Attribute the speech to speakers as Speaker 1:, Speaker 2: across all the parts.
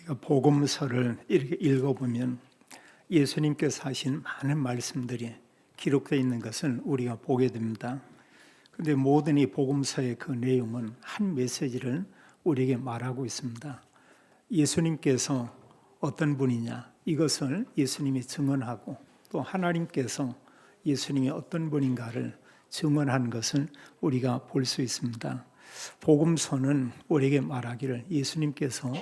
Speaker 1: 우리가 복음서를 이렇게 읽어보면 예수님께서 하신 많은 말씀들이 기록되어 있는 것을 우리가 보게 됩니다. 그런데 모든 이 복음서의 그 내용은 한 메시지를 우리에게 말하고 있습니다. 예수님께서 어떤 분이냐, 이것을 예수님이 증언하고, 또 하나님께서 예수님이 어떤 분인가를 증언한 것을 우리가 볼 수 있습니다. 복음서는 우리에게 말하기를 예수님께서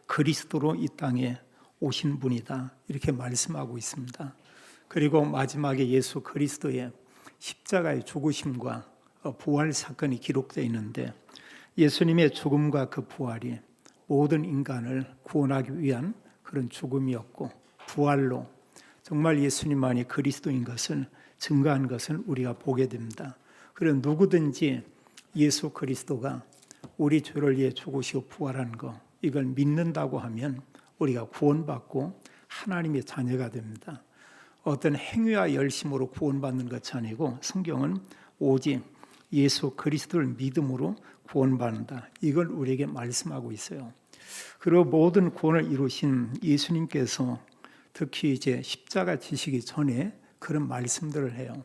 Speaker 1: 그리스도로 이 땅에 오신 분이다, 이렇게 말씀하고 있습니다. 그리고 마지막에 예수 그리스도의 십자가의 죽으심과 부활 사건이 기록되어 있는데, 예수님의 죽음과 그 부활이 모든 인간을 구원하기 위한 그런 죽음이었고, 부활로 정말 예수님만이 그리스도인 것을 증거한 것을 우리가 보게 됩니다. 그래서 누구든지 예수 그리스도가 우리 죄를 위해 죽으시고 부활한 것, 이걸 믿는다고 하면 우리가 구원받고 하나님의 자녀가 됩니다. 어떤 행위와 열심으로 구원받는 것이 아니고, 성경은 오직 예수 그리스도를 믿음으로 구원받는다, 이걸 우리에게 말씀하고 있어요. 그리고 모든 구원을 이루신 예수님께서 특히 이제 십자가 지시기 전에 그런 말씀들을 해요.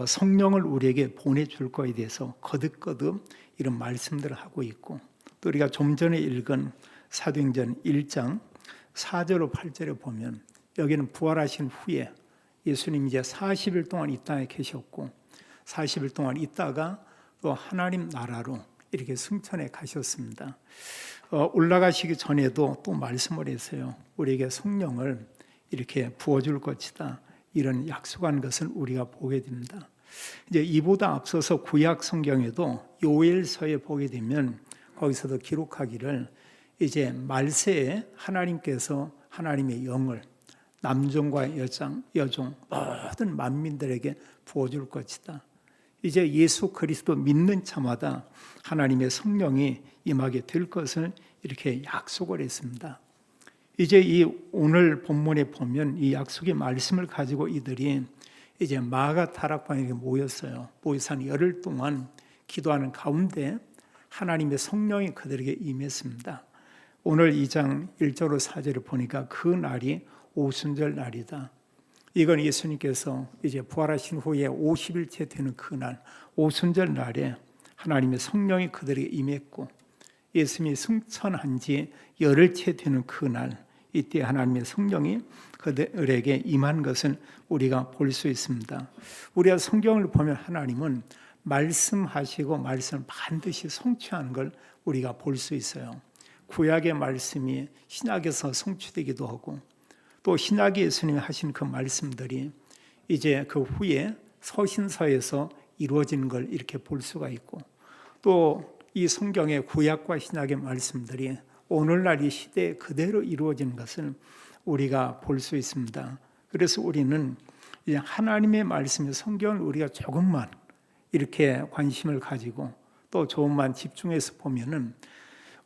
Speaker 1: 성령을 우리에게 보내줄 거에 대해서 거듭거듭 이런 말씀들을 하고 있고, 또 우리가 좀 전에 읽은 사도행전 1장 4절로 8절에 보면, 여기는 부활하신 후에 예수님이 이제 40일 동안 이 땅에 계셨고, 40일 동안 있다가 또 하나님 나라로 이렇게 승천해 가셨습니다. 올라가시기 전에도 또 말씀을 했어요. 우리에게 성령을 이렇게 부어줄 것이다, 이런 약속한 것을 우리가 보게 됩니다. 이제 이보다 앞서서 구약 성경에도 요엘서에 보게 되면 거기서도 기록하기를 이제 말세에 하나님께서 하나님의 영을 남종과 여종 모든 만민들에게 부어줄 것이다. 이제 예수 그리스도 믿는 자마다 하나님의 성령이 임하게 될 것을 이렇게 약속을 했습니다. 이제 이 오늘 본문에 보면 이 약속의 말씀을 가지고 이들이 이제 마가 다락방에 모였어요. 모여서 한 열흘 동안 기도하는 가운데 하나님의 성령이 그들에게 임했습니다. 오늘 2장 1절로 4절을 보니까 그 날이 오순절 날이다. 이건 예수님께서 이제 부활하신 후에 50일째 되는 그날 오순절 날에 하나님의 성령이 그들에게 임했고, 예수님이 승천한 지 열흘째 되는 그날, 이때 하나님의 성령이 그들에게 임한 것을 우리가 볼 수 있습니다. 우리가 성경을 보면 하나님은 말씀하시고 말씀을 반드시 성취하는 걸 우리가 볼 수 있어요. 구약의 말씀이 신약에서 성취되기도 하고, 또 신약에 예수님이 하신 그 말씀들이 이제 그 후에 서신서에서 이루어지는 걸 이렇게 볼 수가 있고, 또 이 성경의 구약과 신약의 말씀들이 오늘날 이 시대에 그대로 이루어지는 것을 우리가 볼 수 있습니다. 그래서 우리는 이제 하나님의 말씀, 성경을 우리가 조금만 이렇게 관심을 가지고 또 조금만 집중해서 보면은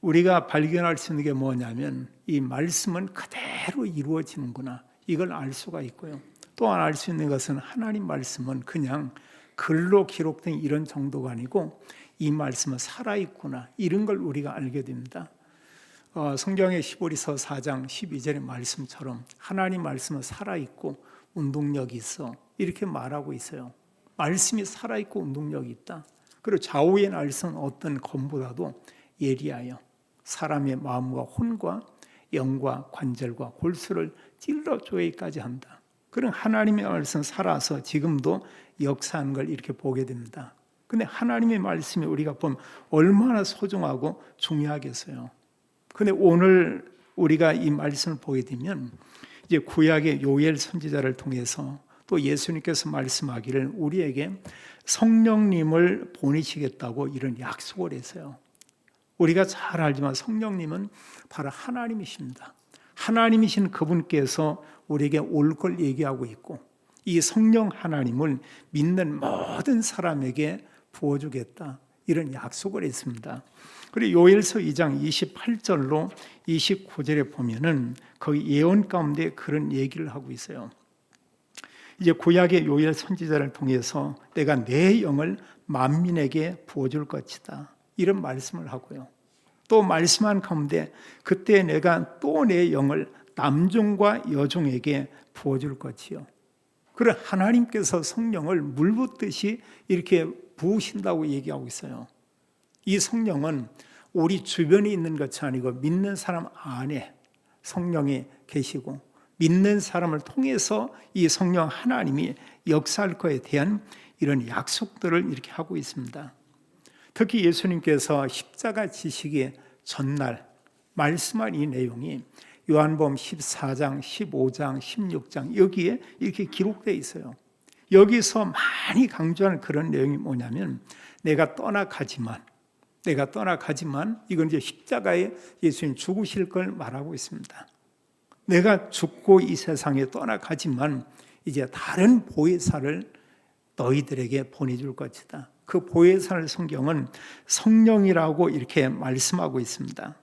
Speaker 1: 우리가 발견할 수 있는 게 뭐냐면, 이 말씀은 그대로 이루어지는구나, 이걸 알 수가 있고요. 또한 알 수 있는 것은 하나님 말씀은 그냥 글로 기록된 이런 정도가 아니고 이 말씀은 살아있구나, 이런 걸 우리가 알게 됩니다. 성경의 히브리서 4장 12절의 말씀처럼 하나님 말씀은 살아있고 운동력이 있어, 이렇게 말하고 있어요. 말씀이 살아있고 운동력이 있다. 그리고 좌우의 말씀은 어떤 검보다도 예리하여 사람의 마음과 혼과 영과 관절과 골수를 찔러 쪼개기까지 한다. 그런 하나님의 말씀은 살아서 지금도 역사하는 걸 이렇게 보게 됩니다. 근데 하나님의 말씀이 우리가 보면 얼마나 소중하고 중요하겠어요. 근데 오늘 우리가 이 말씀을 보게 되면 이제 구약의 요엘 선지자를 통해서 또 예수님께서 말씀하기를 우리에게 성령님을 보내시겠다고 이런 약속을 했어요. 우리가 잘 알지만 성령님은 바로 하나님이십니다. 하나님이신 그분께서 우리에게 올 걸 얘기하고 있고, 이 성령 하나님을 믿는 모든 사람에게 부어주겠다, 이런 약속을 했습니다. 그리고 요엘서 2장 28절로 29절에 보면은 거기 예언 가운데 그런 얘기를 하고 있어요. 이제 구약의 요엘 선지자를 통해서 내가 내 영을 만민에게 부어줄 것이다, 이런 말씀을 하고요. 또 말씀한 가운데 그때 내가 또 내 영을 남종과 여종에게 부어줄 것이요. 그래 하나님께서 성령을 물 붓듯이 이렇게 부으신다고 얘기하고 있어요. 이 성령은 우리 주변에 있는 것이 아니고 믿는 사람 안에 성령이 계시고 믿는 사람을 통해서 이 성령 하나님이 역사할 것에 대한 이런 약속들을 이렇게 하고 있습니다. 특히 예수님께서 십자가 지시기 전날 말씀한 이 내용이 요한복음 14장, 15장, 16장 여기에 이렇게 기록되어 있어요. 여기서 많이 강조하는 그런 내용이 뭐냐면 내가 떠나가지만 이건 이제 십자가에 예수님 죽으실 걸 말하고 있습니다. 내가 죽고 이 세상에 떠나가지만 이제 다른 보혜사를 너희들에게 보내줄 것이다. 그 보혜사를 성경은 성령이라고 이렇게 말씀하고 있습니다.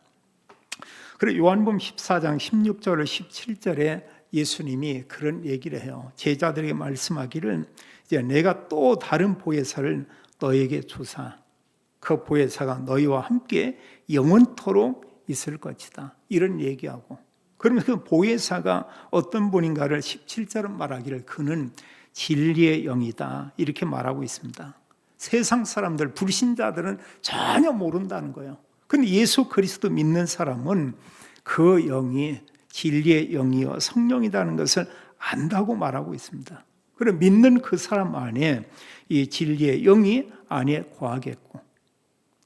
Speaker 1: 그리고 요한복음 14장 16절 17절에 예수님이 그런 얘기를 해요. 제자들에게 말씀하기를 이제 내가 또 다른 보혜사를 너에게 주사 그 보혜사가 너희와 함께 영원토록 있을 것이다. 이런 얘기하고 그러면 그 보혜사가 어떤 분인가를 17절은 말하기를 그는 진리의 영이다. 이렇게 말하고 있습니다. 세상 사람들, 불신자들은 전혀 모른다는 거예요. 근데 예수 그리스도 믿는 사람은 그 영이 진리의 영이요 성령이라는 것을 안다고 말하고 있습니다. 그럼 믿는 그 사람 안에 이 진리의 영이 안에 거하겠고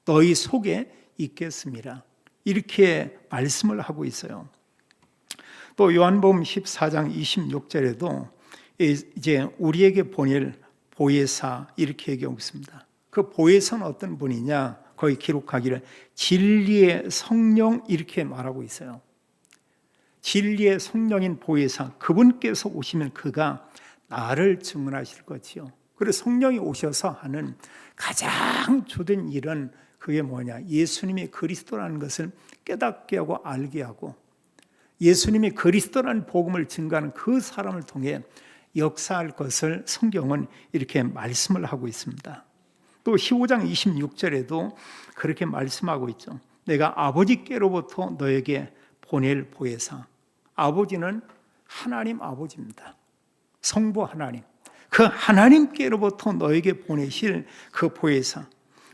Speaker 1: 너희 속에 있겠습니다. 이렇게 말씀을 하고 있어요. 또 요한복음 14장 26절에도 이제 우리에게 보낼 보혜사 이렇게 얘기하고 있습니다. 그 보혜사는 어떤 분이냐? 거기 기록하기를 진리의 성령 이렇게 말하고 있어요. 진리의 성령인 보혜사 그분께서 오시면 그가 나를 증언하실 것이요. 그래서 성령이 오셔서 하는 가장 주된 일은 그게 뭐냐? 예수님이 그리스도라는 것을 깨닫게 하고 알게 하고 예수님이 그리스도라는 복음을 증거하는 그 사람을 통해 역사할 것을 성경은 이렇게 말씀을 하고 있습니다. 또 15장 26절에도 그렇게 말씀하고 있죠. 내가 아버지께로부터 너에게 보낼 보혜사. 아버지는 하나님 아버지입니다. 성부 하나님. 그 하나님께로부터 너에게 보내실 그 보혜사.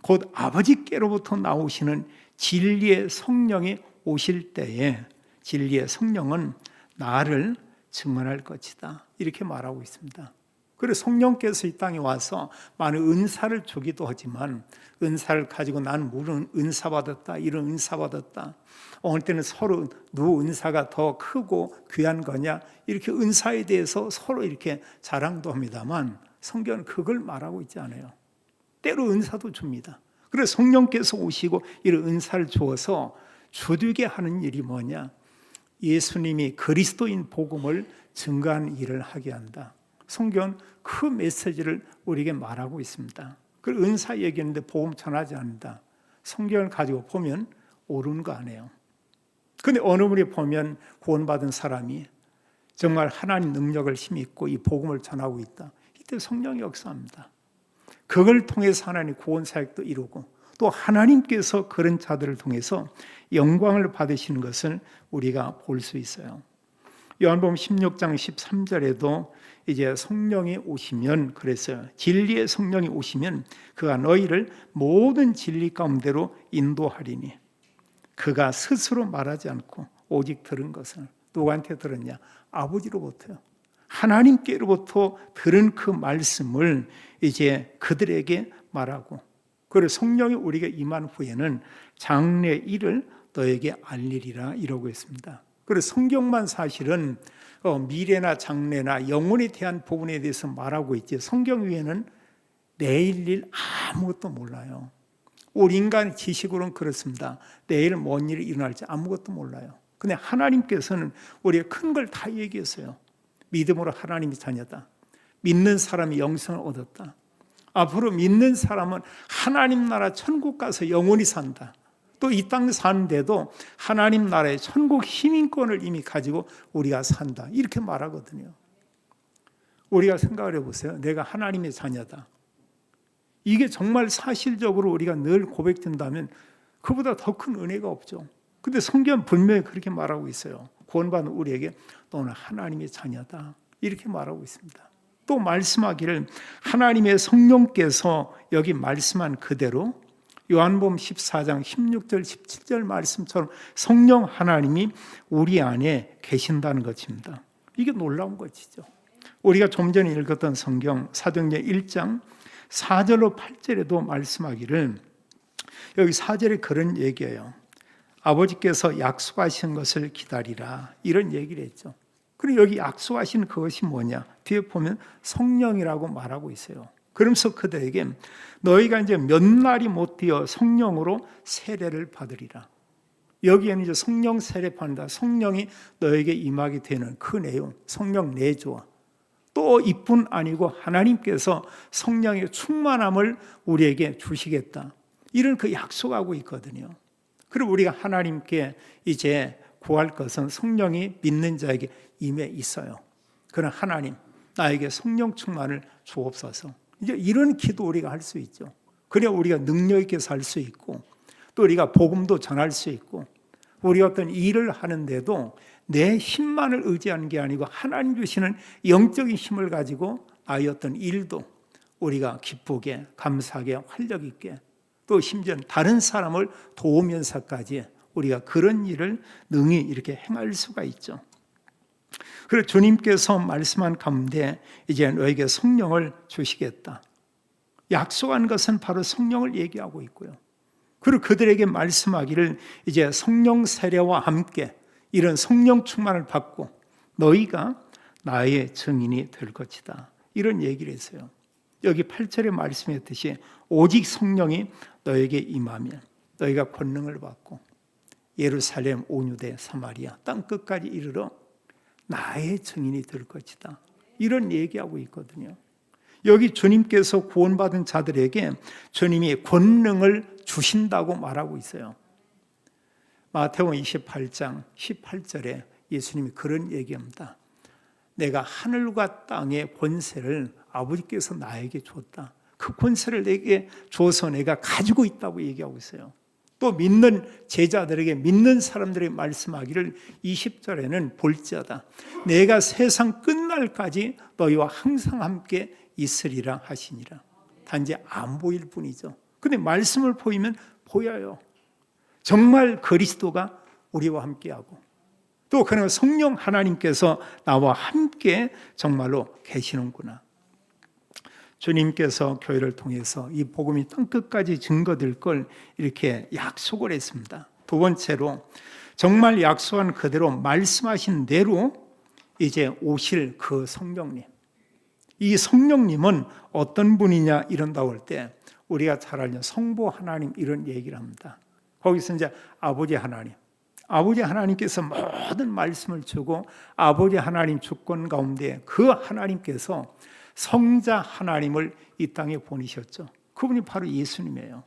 Speaker 1: 곧 아버지께로부터 나오시는 진리의 성령이 오실 때에 진리의 성령은 나를 증언할 것이다. 이렇게 말하고 있습니다. 그래서 성령께서 이 땅에 와서 많은 은사를 주기도 하지만 은사를 가지고 나는 무슨 은사 받았다, 이런 은사 받았다. 어느 때는 서로 누구 은사가 더 크고 귀한 거냐 이렇게 은사에 대해서 서로 이렇게 자랑도 합니다만 성경은 그걸 말하고 있지 않아요. 때로 은사도 줍니다. 그래서 성령께서 오시고 이런 은사를 주어서 주되게 하는 일이 뭐냐? 예수님이 그리스도인 복음을 증거하는 일을 하게 한다. 성경은 그 메시지를 우리에게 말하고 있습니다. 그 은사 얘기했는데 복음 전하지 않는다. 성경을 가지고 보면 옳은 거 아니에요. 근데 어느 분이 보면 구원받은 사람이 정말 하나님 능력을 힘입고 이 복음을 전하고 있다. 이때 성령이 역사합니다. 그걸 통해서 하나님 구원 사역도 이루고 또 하나님께서 그런 자들을 통해서 영광을 받으시는 것을 우리가 볼 수 있어요. 요한복음 16장 13절에도 이제 성령이 오시면 그랬어요. 진리의 성령이 오시면 그가 너희를 모든 진리 가운데로 인도하리니 그가 스스로 말하지 않고 오직 들은 것을 누구한테 들었냐? 아버지로부터요. 하나님께로부터 들은 그 말씀을 이제 그들에게 말하고 그래서 성령이 우리가 임한 후에는 장래 일을 너에게 알리리라 이러고 있습니다. 그래서 성경만 사실은 미래나 장래나 영혼에 대한 부분에 대해서 말하고 있지 성경 위에는 내일 일 아무것도 몰라요. 우리 인간 지식으로는 그렇습니다. 내일 뭔 일이 일어날지 아무것도 몰라요. 근데 하나님께서는 우리의 큰 걸 다 얘기했어요. 믿음으로 하나님이 자녀다. 믿는 사람이 영생을 얻었다. 앞으로 믿는 사람은 하나님 나라 천국 가서 영원히 산다. 또 이 땅 사는데도 하나님 나라의 천국 시민권을 이미 가지고 우리가 산다. 이렇게 말하거든요. 우리가 생각을 해보세요. 내가 하나님의 자녀다. 이게 정말 사실적으로 우리가 늘 고백된다면 그보다 더 큰 은혜가 없죠. 근데 성경은 분명히 그렇게 말하고 있어요. 구원받은 우리에게 너는 하나님의 자녀다, 이렇게 말하고 있습니다. 또 말씀하기를 하나님의 성령께서 여기 말씀한 그대로 요한복음 14장 16절 17절 말씀처럼 성령 하나님이 우리 안에 계신다는 것입니다. 이게 놀라운 것이죠. 우리가 좀 전에 읽었던 성경 사도행전 1장 4절로 8절에도 말씀하기를, 여기 4절에 그런 얘기예요. 아버지께서 약속하신 것을 기다리라, 이런 얘기를 했죠. 그리고 여기 약속하신 그것이 뭐냐? 뒤에 보면 성령이라고 말하고 있어요. 그러면서 그들에게 너희가 이제 몇 날이 못 되어 성령으로 세례를 받으리라. 여기에는 이제 성령 세례 받는다, 성령이 너에게 임하게 되는 그 내용, 성령 내주와 또 이뿐 아니고 하나님께서 성령의 충만함을 우리에게 주시겠다, 이런 그 약속하고 있거든요. 그리고 우리가 하나님께 이제 구할 것은 성령이 믿는 자에게 임해 있어요. 그러나 하나님, 나에게 성령 충만을 주옵소서. 이제 이런 기도 우리가 할 수 있죠. 그래야 우리가 능력 있게 살 수 있고, 또 우리가 복음도 전할 수 있고, 우리 어떤 일을 하는데도 내 힘만을 의지하는 게 아니고 하나님 주시는 영적인 힘을 가지고 나의 어떤 일도 우리가 기쁘게, 감사하게, 활력 있게, 또 심지어 다른 사람을 도우면서까지 우리가 그런 일을 능히 이렇게 행할 수가 있죠. 그리고 주님께서 말씀한 가운데 이제 너에게 성령을 주시겠다, 약속한 것은 바로 성령을 얘기하고 있고요. 그리고 그들에게 말씀하기를 이제 성령 세례와 함께 이런 성령 충만을 받고 너희가 나의 증인이 될 것이다, 이런 얘기를 했어요. 여기 8절에 말씀했듯이 오직 성령이 너에게 임하면 너희가 권능을 받고 예루살렘, 온 유대, 사마리아 땅 끝까지 이르러 나의 증인이 될 것이다, 이런 얘기하고 있거든요. 여기 주님께서 구원받은 자들에게 주님이 권능을 주신다고 말하고 있어요. 마태복음 28장 18절에 예수님이 그런 얘기합니다. 내가 하늘과 땅의 권세를 아버지께서 나에게 줬다. 그 권세를 내게 줘서 내가 가지고 있다고 얘기하고 있어요. 또 믿는 제자들에게, 믿는 사람들에게 말씀하기를 20절에는 볼지어다 내가 세상 끝날까지 너희와 항상 함께 있으리라 하시니라. 단지 안 보일 뿐이죠. 근데 말씀을 보이면 보여요. 정말 그리스도가 우리와 함께하고, 또 그는 성령 하나님께서 나와 함께 정말로 계시는구나. 주님께서 교회를 통해서 이 복음이 땅끝까지 증거될 걸 이렇게 약속을 했습니다. 두 번째로 정말 약속한 그대로 말씀하신 대로 이제 오실 그 성령님, 이 성령님은 어떤 분이냐 이런다고 할 때 우리가 잘 알는 성부 하나님, 이런 얘기를 합니다. 거기서 이제 아버지 하나님, 아버지 하나님께서 모든 말씀을 주고 아버지 하나님 주권 가운데 그 하나님께서 성자 하나님을 이 땅에 보내셨죠. 그분이 바로 예수님이에요.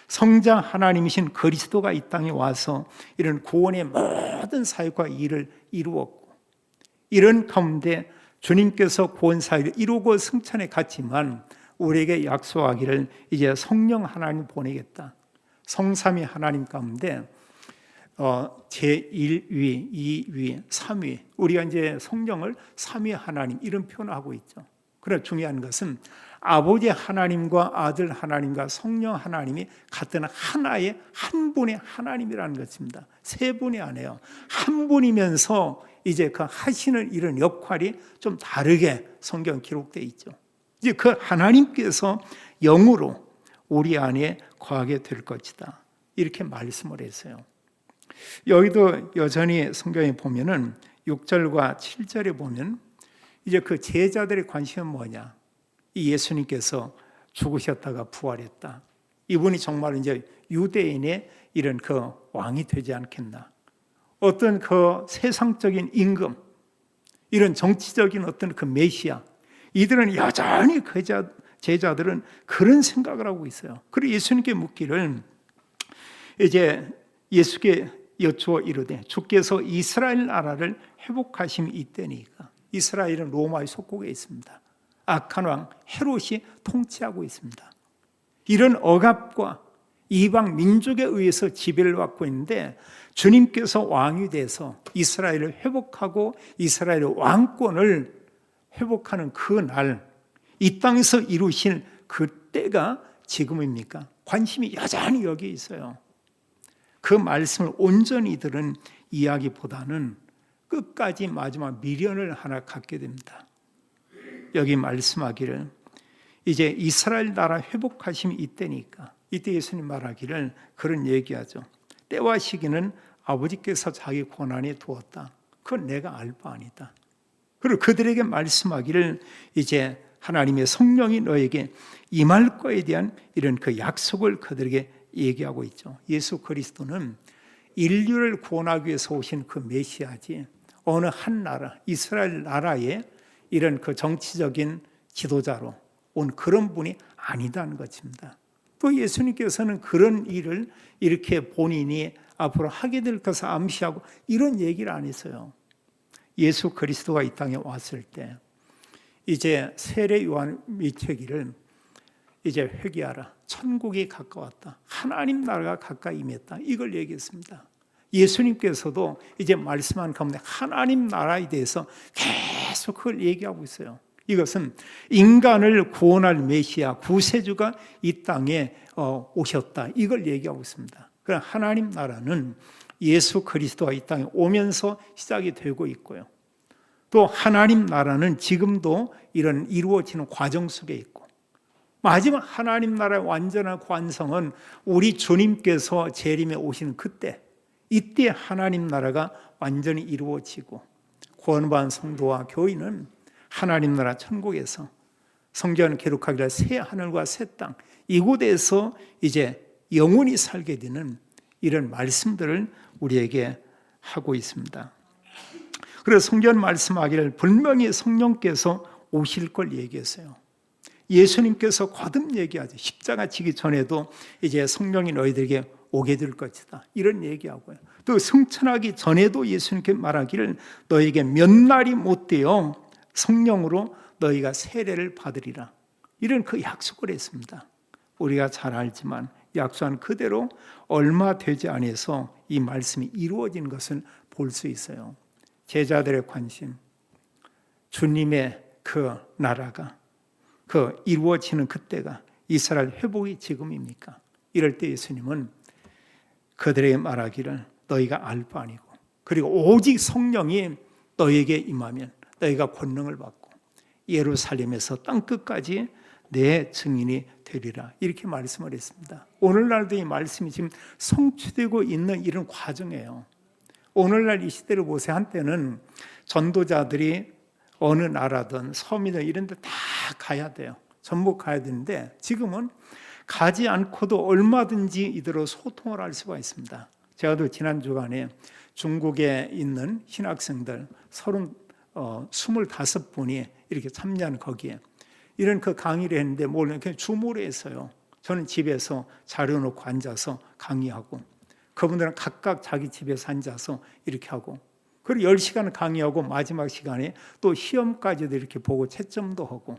Speaker 1: 성자 하나님이신 그리스도가 이 땅에 와서 이런 구원의 모든 사역과 일을 이루었고, 이런 가운데 주님께서 구원 사역을 이루고 승천에 갔지만 우리에게 약속하기를 이제 성령 하나님 보내겠다. 성삼위 하나님 가운데 제1위, 2위, 3위, 우리가 이제 성령을 삼위 하나님 이런 표현을 하고 있죠. 그러나 중요한 것은 아버지 하나님과 아들 하나님과 성령 하나님이 같은 하나의 한 분의 하나님이라는 것입니다. 세 분이 아니에요. 한 분이면서 이제 그 하시는 이런 역할이 좀 다르게 성경 기록되어 있죠. 이제 그 하나님께서 영으로 우리 안에 거하게 될 것이다, 이렇게 말씀을 했어요. 여기도 여전히 성경에 보면은 6절과 7절에 보면 이제 그 제자들의 관심은 뭐냐? 이 예수님께서 죽으셨다가 부활했다. 이분이 정말 이제 유대인의 이런 그 왕이 되지 않겠나? 어떤 그 세상적인 임금, 이런 정치적인 어떤 그 메시아, 이들은 여전히 그 제자들은 그런 생각을 하고 있어요. 그리고 예수님께 묻기를 이제 예수께 여쭈어 이르되 주께서 이스라엘 나라를 회복하심이 이때니까. 이스라엘은 로마의 속국에 있습니다. 악한 왕 헤롯이 통치하고 있습니다. 이런 억압과 이방 민족에 의해서 지배를 받고 있는데 주님께서 왕이 돼서 이스라엘을 회복하고 이스라엘의 왕권을 회복하는 그 날, 이 땅에서 이루신 그 때가 지금입니까? 관심이 여전히 여기 있어요. 그 말씀을 온전히 들은 이야기보다는 끝까지 마지막 미련을 하나 갖게 됩니다. 여기 말씀하기를 이제 이스라엘 나라 회복하심이 이때니까, 이때 예수님 말하기를 그런 얘기하죠. 때와 시기는 아버지께서 자기 권한에 두었다. 그건 내가 알 바 아니다. 그리고 그들에게 말씀하기를 이제 하나님의 성령이 너에게 임할 거에 대한 이런 그 약속을 그들에게 얘기하고 있죠. 예수 그리스도는 인류를 구원하기 위해서 오신 그 메시아지 어느 한 나라, 이스라엘 나라의 이런 그 정치적인 지도자로 온 그런 분이 아니다는 것입니다. 또 예수님께서는 그런 일을 이렇게 본인이 앞으로 하게 될 것을 암시하고 이런 얘기를 안 했어요. 예수 그리스도가 이 땅에 왔을 때 이제 세례 요한이 책기를 이제 회개하라. 천국이 가까웠다. 하나님 나라가 가까이 임했다. 이걸 얘기했습니다. 예수님께서도 이제 말씀한 가운데 하나님 나라에 대해서 계속 그걸 얘기하고 있어요. 이것은 인간을 구원할 메시아 구세주가 이 땅에 오셨다. 이걸 얘기하고 있습니다. 그럼 하나님 나라는 예수 그리스도가 이 땅에 오면서 시작이 되고 있고요. 또 하나님 나라는 지금도 이런 이루어지는 과정 속에 있고, 마지막 하나님 나라의 완전한 완성은 우리 주님께서 재림에 오시는 그때, 이때 하나님 나라가 완전히 이루어지고 구원받은 성도와 교인은 하나님 나라 천국에서 성경은 기록하기를 새 하늘과 새 땅 이곳에서 이제 영원히 살게 되는 이런 말씀들을 우리에게 하고 있습니다. 그래서 성경 말씀하기를 분명히 성령께서 오실 걸 얘기했어요. 예수님께서 거듭 얘기하죠. 십자가 지기 전에도 이제 성령이 너희들에게 오게 될 것이다. 이런 얘기하고요. 또 승천하기 전에도 예수님께 말하기를 너희에게 몇 날이 못 되어 성령으로 너희가 세례를 받으리라. 이런 그 약속을 했습니다. 우리가 잘 알지만 약속한 그대로 얼마 되지 않아서 이 말씀이 이루어진 것을 볼 수 있어요. 제자들의 관심, 주님의 그 나라가 그 이루어지는 그때가 이스라엘 회복이 지금입니까? 이럴 때 예수님은 그들에게 말하기를 너희가 알 바 아니고, 그리고 오직 성령이 너희에게 임하면 너희가 권능을 받고 예루살렘에서 땅끝까지 내 증인이 되리라. 이렇게 말씀을 했습니다. 오늘날도 이 말씀이 지금 성취되고 있는 이런 과정이에요. 오늘날 이 시대를 보세요. 한때는 전도자들이 어느 나라든 섬이든 이런 데 다 가야 돼요. 전부 가야 되는데 지금은 가지 않고도 얼마든지 이들로 소통을 할 수가 있습니다. 제가 또 지난 주간에 중국에 있는 신학생들 25분이 이렇게 참여한 거기에 이런 그 강의를 했는데 뭘 그냥 줌으로 했어요. 저는 집에서 자료 놓고 앉아서 강의하고, 그분들은 각각 자기 집에서 앉아서 이렇게 하고, 그리고 10시간 강의하고 마지막 시간에 또 시험까지도 이렇게 보고 채점도 하고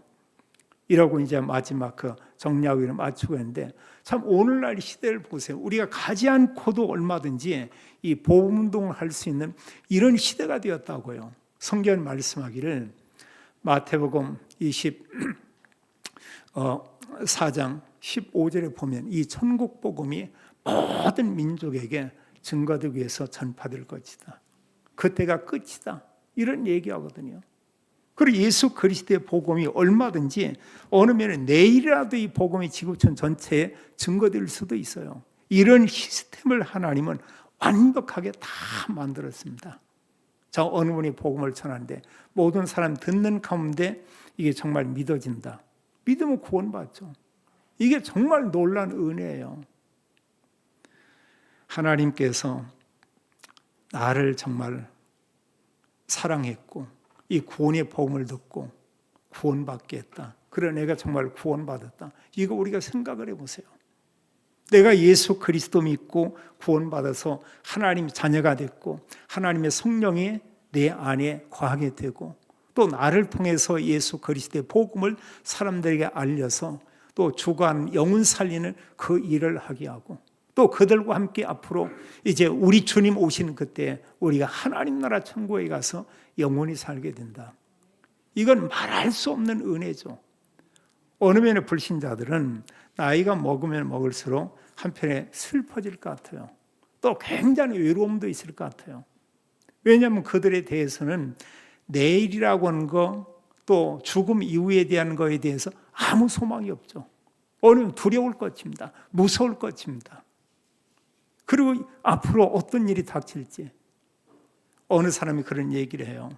Speaker 1: 이러고 이제 마지막 그 정리하고 이런 맞추고 했는데, 참 오늘날 시대를 보세요. 우리가 가지 않고도 얼마든지 이 복음 운동을 할 수 있는 이런 시대가 되었다고요. 성경 말씀하기를 마태복음 24장 15절에 보면 이 천국 복음이 모든 민족에게 증거되기 위해서 전파될 것이다. 그때가 끝이다. 이런 얘기하거든요. 그리고 예수 그리스도의 복음이 얼마든지 어느 면에 내일이라도 이 복음이 지구촌 전체에 증거될 수도 있어요. 이런 시스템을 하나님은 완벽하게 다 만들었습니다. 저 어느 분이 복음을 전하는데 모든 사람 듣는 가운데 이게 정말 믿어진다. 믿으면 구원받죠. 이게 정말 놀라운 은혜예요. 하나님께서 나를 정말 사랑했고 이 구원의 복음을 듣고 구원받게 했다. 그래 내가 정말 구원받았다. 이거 우리가 생각을 해보세요. 내가 예수 그리스도 믿고 구원받아서 하나님 자녀가 됐고 하나님의 성령이 내 안에 거하게 되고 또 나를 통해서 예수 그리스도의 복음을 사람들에게 알려서 또 주관 영혼 살리는 그 일을 하게 하고 또 그들과 함께 앞으로 이제 우리 주님 오시는 그때 우리가 하나님 나라 천국에 가서 영원히 살게 된다. 이건 말할 수 없는 은혜죠. 어느 면에 불신자들은 나이가 먹으면 먹을수록 한편에 슬퍼질 것 같아요. 또 굉장히 외로움도 있을 것 같아요. 왜냐하면 그들에 대해서는 내일이라고 하는 거, 또 죽음 이후에 대한 거에 대해서 아무 소망이 없죠. 어느 면 두려울 것입니다. 무서울 것입니다. 그리고 앞으로 어떤 일이 닥칠지. 어느 사람이 그런 얘기를 해요.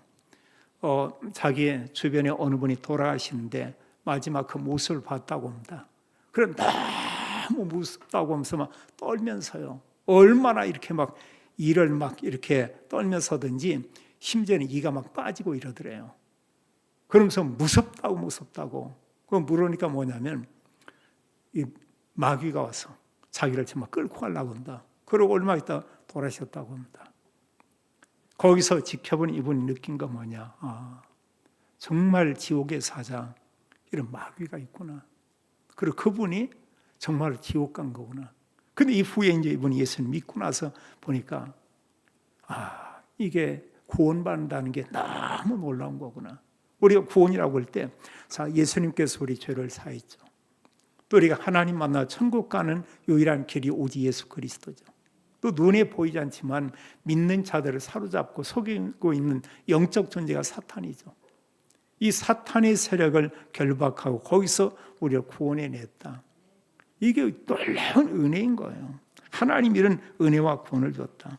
Speaker 1: 자기 주변에 어느 분이 돌아가시는데 마지막 그 모습을 봤다고 합니다. 그럼 너무 무섭다고 하면서 막 떨면서요. 얼마나 이렇게 막 이를 막 이렇게 떨면서든지 심지어는 이가 막 빠지고 이러더래요. 그러면서 무섭다고. 그거 물으니까 뭐냐면 이 마귀가 와서 자기를 정말 끌고 가려고 한다. 그러고 얼마 있다 돌아가셨다고 합니다. 거기서 지켜본 이분이 느낀 거 뭐냐. 정말 지옥의 사자 이런 마귀가 있구나. 그리고 그분이 정말 지옥 간 거구나. 근데 이후에 이제 이분이 예수님 믿고 나서 보니까 이게 구원받는다는 게 너무 놀라운 거구나. 우리가 구원이라고 할 때 예수님께서 우리 죄를 사했죠. 또 우리가 하나님 만나 천국 가는 유일한 길이 오직 예수 그리스도죠. 또 눈에 보이지 않지만 믿는 자들을 사로잡고 속이고 있는 영적 존재가 사탄이죠. 이 사탄의 세력을 결박하고 거기서 우리를 구원해냈다. 이게 놀라운 은혜인 거예요. 하나님 이런 은혜와 구원을 줬다.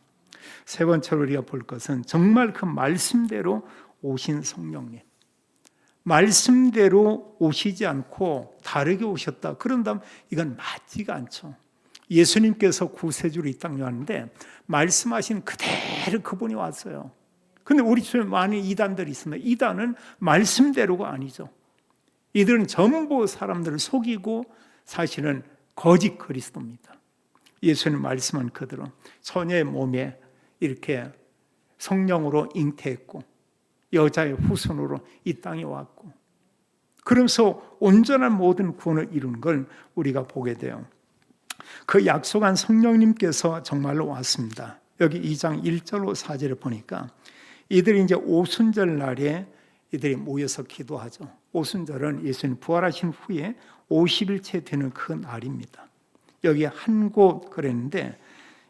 Speaker 1: 세 번째로 우리가 볼 것은 정말 그 말씀대로 오신 성령님. 말씀대로 오시지 않고 다르게 오셨다. 그런다면 이건 맞지가 않죠. 예수님께서 구세주로 이 땅에 왔는데 말씀하신 그대로 그분이 왔어요. 근데 우리 주변에 많은 이단들이 있습니다. 이단은 말씀대로가 아니죠. 이들은 전부 사람들을 속이고 사실은 거짓 그리스도입니다. 예수님 말씀한 그대로 처녀의 몸에 이렇게 성령으로 잉태했고 여자의 후손으로 이 땅에 왔고 그러면서 온전한 모든 구원을 이룬 걸 우리가 보게 돼요. 그 약속한 성령님께서 정말로 왔습니다. 여기 2장 1절로 4절을 보니까 이들이 이제 오순절 날에 이들이 모여서 기도하죠. 오순절은 예수님 부활하신 후에 50일째 되는 그 날입니다. 여기 한 곳 그랬는데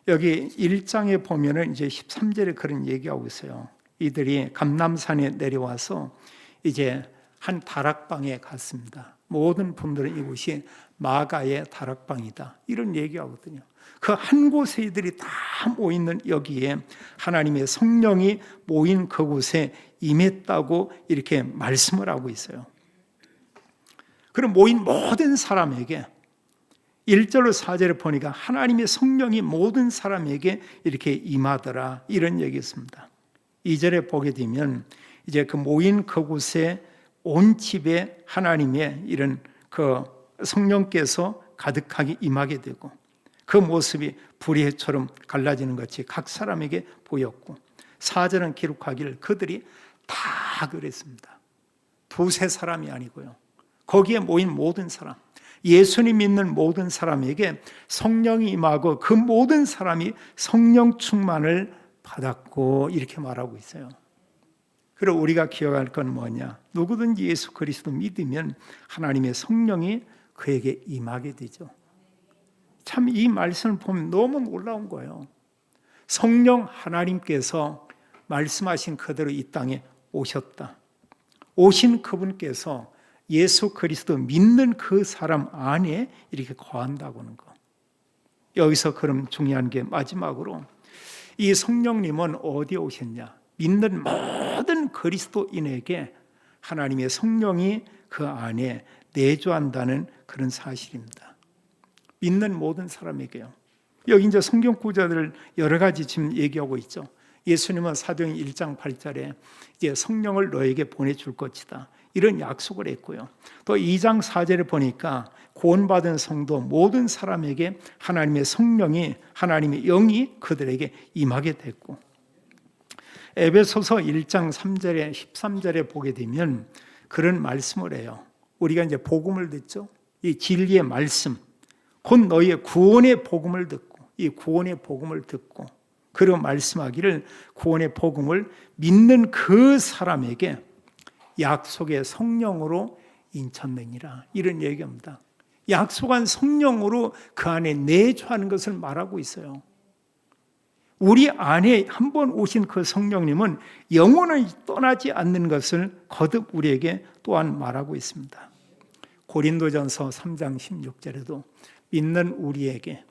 Speaker 1: 여기 1장에 보면은 이제 13절에 그런 얘기하고 있어요. 이들이 감람산에 내려와서 이제 한 다락방에 갔습니다. 모든 분들은 이곳이 마가의 다락방이다. 이런 얘기하거든요. 그 한 곳에 이들이 다 모이는 여기에 하나님의 성령이 모인 그곳에 임했다고 이렇게 말씀을 하고 있어요. 그럼 모인 모든 사람에게 1절로 4절을 보니까 하나님의 성령이 모든 사람에게 이렇게 임하더라. 이런 얘기였습니다. 2절에 보게 되면 이제 그 모인 그곳에 온 집에 하나님의 이런 그 성령께서 가득하게 임하게 되고 그 모습이 불의 해처럼 갈라지는 것이 각 사람에게 보였고 4절은 기록하기를 그들이 다 그랬습니다. 두세 사람이 아니고요. 거기에 모인 모든 사람, 예수님 믿는 모든 사람에게 성령이 임하고 그 모든 사람이 성령 충만을 받았고 이렇게 말하고 있어요. 그리고 우리가 기억할 건 뭐냐? 누구든지 예수 그리스도 믿으면 하나님의 성령이 그에게 임하게 되죠. 참 이 말씀을 보면 너무 놀라운 거예요. 성령 하나님께서 말씀하신 그대로 이 땅에 오셨다. 오신 그분께서 예수 그리스도 믿는 그 사람 안에 이렇게 거한다고 하는 거. 여기서 그럼 중요한 게 마지막으로 이 성령님은 어디에 오셨냐? 믿는 모든 그리스도인에게 하나님의 성령이 그 안에 내주한다는 그런 사실입니다. 믿는 모든 사람에게요. 여기 이제 성경 구절을 여러 가지 지금 얘기하고 있죠. 예수님은 사도행 1장 8절에 이제 성령을 너에게 보내줄 것이다. 이런 약속을 했고요. 또 2장 4절에 보니까 구원받은 성도 모든 사람에게 하나님의 성령이 하나님의 영이 그들에게 임하게 됐고 에베소서 1장 3절에 13절에 보게 되면 그런 말씀을 해요. 우리가 이제 복음을 듣죠. 이 진리의 말씀, 곧 너희의 구원의 복음을 듣고, 이 구원의 복음을 듣고, 그리고 말씀하기를 구원의 복음을 믿는 그 사람에게 약속의 성령으로 인쳤느니라, 이런 얘기입니다. 약속한 성령으로 그 안에 내주하는 것을 말하고 있어요. 우리 안에 한번 오신 그 성령님은 영원히 떠나지 않는 것을 거듭 우리에게 또한 말하고 있습니다. 고린도전서 3장 16절에도 믿는 우리에게,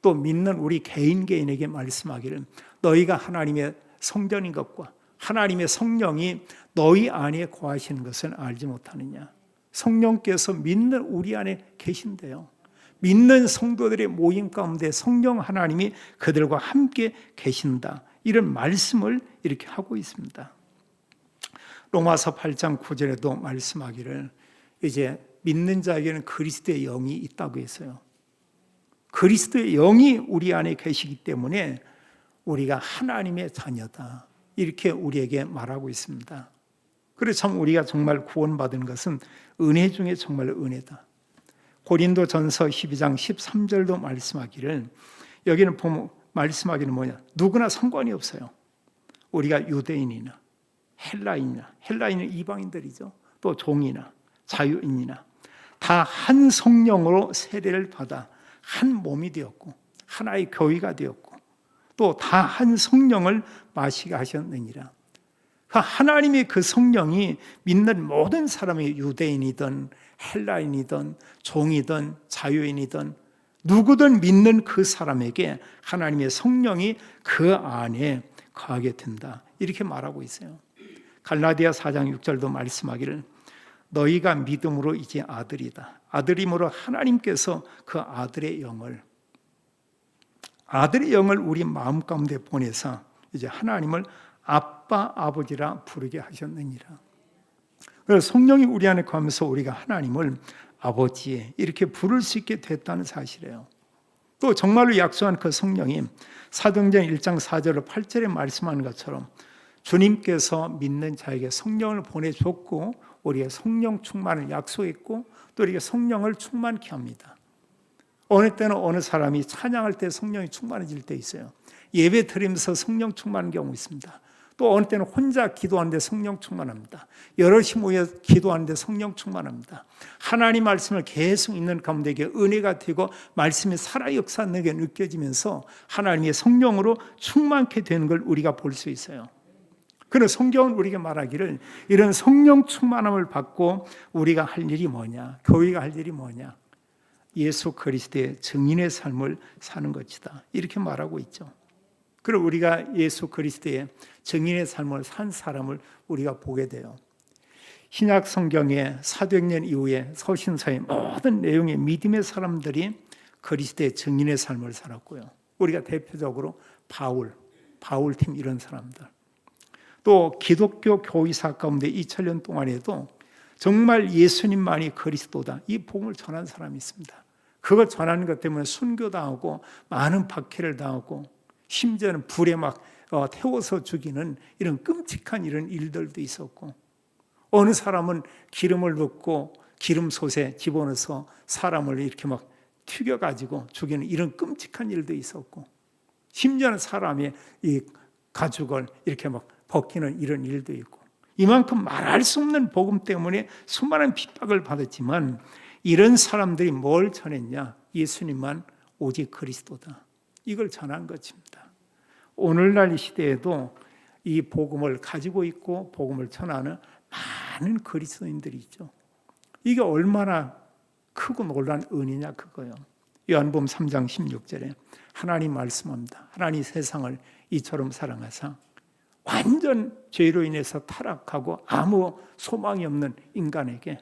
Speaker 1: 또 믿는 우리 개인에게 말씀하기를 너희가 하나님의 성전인 것과 하나님의 성령이 너희 안에 거하시는 것을 알지 못하느냐. 성령께서 믿는 우리 안에 계신대요. 믿는 성도들의 모임 가운데 성령 하나님이 그들과 함께 계신다, 이런 말씀을 이렇게 하고 있습니다. 로마서 8장 9절에도 말씀하기를 이제 믿는 자에게는 그리스도의 영이 있다고 했어요. 그리스도의 영이 우리 안에 계시기 때문에 우리가 하나님의 자녀다, 이렇게 우리에게 말하고 있습니다. 그래서 참 우리가 정말 구원받은 것은 은혜 중에 정말 은혜다. 고린도전서 12장 13절도 말씀하기를, 여기는 보면 말씀하기는 뭐냐, 누구나 상관이 없어요. 우리가 유대인이나 헬라인이나, 헬라인은 이방인들이죠, 또 종이나 자유인이나 다 한 성령으로 세례를 받아 한 몸이 되었고 하나의 교회가 되었고 또 다 한 성령을 마시게 하셨느니라. 하나님의 그 성령이 믿는 모든 사람이 유대인이든 헬라인이든 종이든 자유인이든 누구든 믿는 그 사람에게 하나님의 성령이 그 안에 거하게 된다, 이렇게 말하고 있어요. 갈라디아 4장 6절도 말씀하기를 너희가 믿음으로 이제 아들이다. 아들임으로 하나님께서 그 아들의 영을 우리 마음 가운데 보내서 이제 하나님을 아빠 아버지라 부르게 하셨느니라. 그래서 성령이 우리 안에 거하면서 우리가 하나님을 아버지 이렇게 부를 수 있게 됐다는 사실이에요. 또 정말로 약속한 그 성령이 사도행전 1장 4절 8절에 말씀하는 것처럼 주님께서 믿는 자에게 성령을 보내줬고 우리의 성령 충만을 약속했고 또 우리가 성령을 충만케 합니다. 어느 때는 어느 사람이 찬양할 때 성령이 충만해질 때 있어요. 예배 드리면서 성령 충만한 경우 있습니다. 또 어느 때는 혼자 기도하는데 성령 충만합니다. 여럿이 모여 기도하는데 성령 충만합니다. 하나님 말씀을 계속 읽는 가운데 이게 은혜가 되고 말씀이 살아 역사하게 느껴지면서 하나님의 성령으로 충만케 되는 걸 우리가 볼 수 있어요. 그런 성경은 우리가 말하기를 이런 성령 충만함을 받고 우리가 할 일이 뭐냐, 교회가 할 일이 뭐냐, 예수 그리스도의 증인의 삶을 사는 것이다, 이렇게 말하고 있죠. 그리고 우리가 예수 그리스도의 증인의 삶을 산 사람을 우리가 보게 돼요. 신약 성경의 사도행전 이후에 서신서의 모든 내용의 믿음의 사람들이 그리스도의 증인의 삶을 살았고요. 우리가 대표적으로 바울팀 이런 사람들, 또 기독교 교회사 가운데 2000년 동안에도 정말 예수님만이 그리스도다, 이 복음을 전한 사람이 있습니다. 그걸 전하는 것 때문에 순교당하고 많은 박해를 당하고 심지어는 불에 막 태워서 죽이는 이런 끔찍한 이런 일들도 있었고, 어느 사람은 기름을 붓고 기름솥에 집어넣어서 사람을 이렇게 막 튀겨가지고 죽이는 이런 끔찍한 일도 있었고, 심지어는 사람의 이 가죽을 이렇게 막 벗기는 이런 일도 있고, 이만큼 말할 수 없는 복음 때문에 수많은 핍박을 받았지만 이런 사람들이 뭘 전했냐? 예수님만 오직 그리스도다, 이걸 전한 것입니다. 오늘날 이 시대에도 이 복음을 가지고 있고 복음을 전하는 많은 그리스도인들이 있죠. 이게 얼마나 크고 놀란 은혜냐 그거예요. 요한복음 3장 16절에 하나님 말씀합니다. 하나님 세상을 이처럼 사랑하사 완전 죄로 인해서 타락하고 아무 소망이 없는 인간에게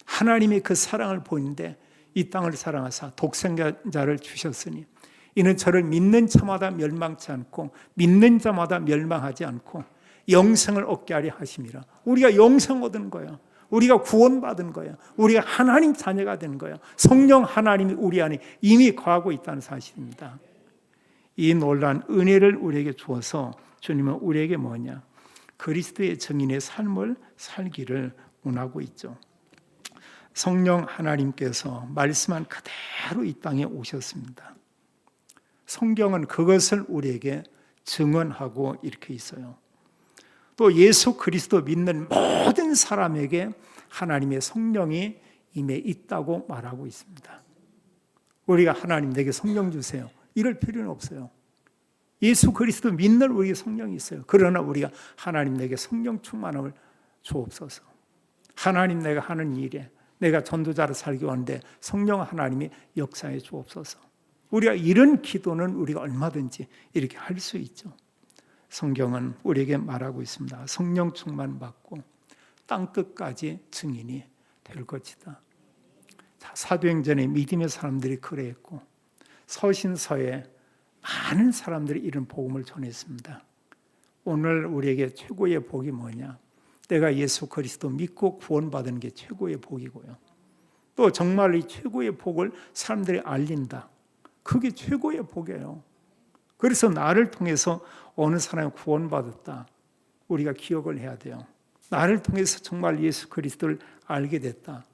Speaker 1: 하나님이 그 사랑을 보이는데 이 땅을 사랑하사 독생자를 주셨으니 이는 저를 믿는 자마다 멸망치 않고 믿는 자마다 멸망하지 않고 영생을 얻게 하려 하심이라. 우리가 영생 얻은 거예요. 우리가 구원받은 거예요. 우리가 하나님 자녀가 된 거예요. 성령 하나님이 우리 안에 이미 거하고 있다는 사실입니다. 이 놀라운 은혜를 우리에게 주어서 주님은 우리에게 뭐냐? 그리스도의 증인의 삶을 살기를 원하고 있죠. 성령 하나님께서 말씀한 그대로 이 땅에 오셨습니다. 성경은 그것을 우리에게 증언하고 이렇게 있어요. 또 예수 그리스도 믿는 모든 사람에게 하나님의 성령이 임해 있다고 말하고 있습니다. 우리가 하나님 내게 성령 주세요, 이럴 필요는 없어요. 예수 그리스도 믿는 우리에게 성령이 있어요. 그러나 우리가 하나님 내게 성령 충만함을 주옵소서. 하나님 내가 하는 일에 내가 전도자로 살기 원하는데 성령 하나님이 역사해 주옵소서. 우리가 이런 기도는 우리가 얼마든지 이렇게 할 수 있죠. 성경은 우리에게 말하고 있습니다. 성령 충만 받고 땅끝까지 증인이 될 것이다. 사도행전에 믿음의 사람들이 그래했고 서신서에 많은 사람들이 이런 복음을 전했습니다. 오늘 우리에게 최고의 복이 뭐냐? 내가 예수 그리스도 믿고 구원받은 게 최고의 복이고요. 또 정말 이 최고의 복을 사람들이 알린다. 그게 최고의 복이에요. 그래서 나를 통해서 어느 사람이 구원받았다, 우리가 기억을 해야 돼요. 나를 통해서 정말 예수 그리스도를 알게 됐다.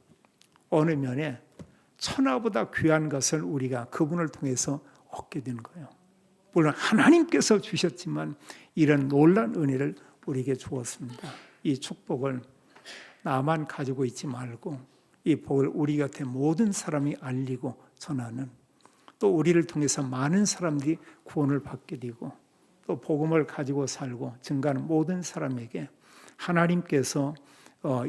Speaker 1: 어느 면에 천하보다 귀한 것을 우리가 그분을 통해서 얻게 된 거예요. 물론 하나님께서 주셨지만 이런 놀라운 은혜를 우리에게 주었습니다. 이 축복을 나만 가지고 있지 말고 이 복을 우리 곁에 모든 사람이 알리고 전하는, 또 우리를 통해서 많은 사람들이 구원을 받게 되고 또 복음을 가지고 살고 증가하는 모든 사람에게 하나님께서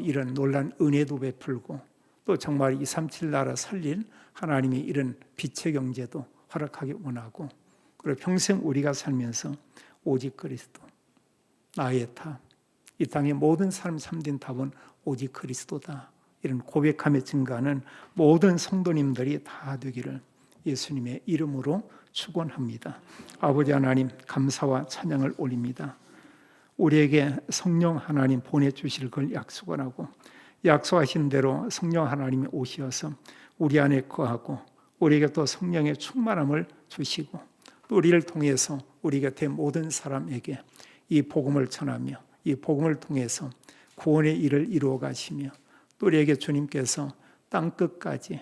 Speaker 1: 이런 놀라운 은혜도 베풀고 또 정말 237 나라 살릴 하나님이 이런 빛의 경제도 허락하기 원하고, 그리고 평생 우리가 살면서 오직 그리스도 나의 탑, 이 땅의 모든 사람 참된 답은 오직 그리스도다, 이런 고백함에 증가하는 모든 성도님들이 다 되기를 예수님의 이름으로 축원합니다. 아버지 하나님, 감사와 찬양을 올립니다. 우리에게 성령 하나님 보내주실 걸 약속을 하고 약속하신 대로 성령 하나님이 오셔서 우리 안에 거하고 우리에게 또 성령의 충만함을 주시고 또 우리를 통해서 우리 곁에 모든 사람에게 이 복음을 전하며 이 복음을 통해서 구원의 일을 이루어 가시며 또 우리에게 주님께서 땅끝까지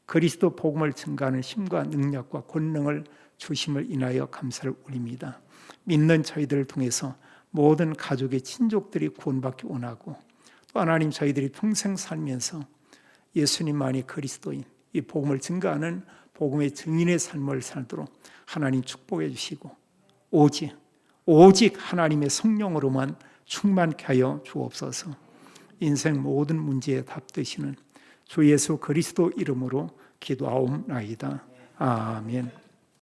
Speaker 1: 그리스도 복음을 증가하는 힘과 능력과 권능을 주심을 인하여 감사를 올립니다. 믿는 저희들을 통해서 모든 가족의 친족들이 구원받기 원하고 또 하나님, 저희들이 평생 살면서 예수님만이 그리스도인 이 복음을 증가하는 복음의 증인의 삶을 살도록 하나님 축복해 주시고 오직 하나님의 성령으로만 충만케 하여 주옵소서. 인생 모든 문제에 답 되시는 주 예수 그리스도 이름으로 기도하옵나이다. 아멘.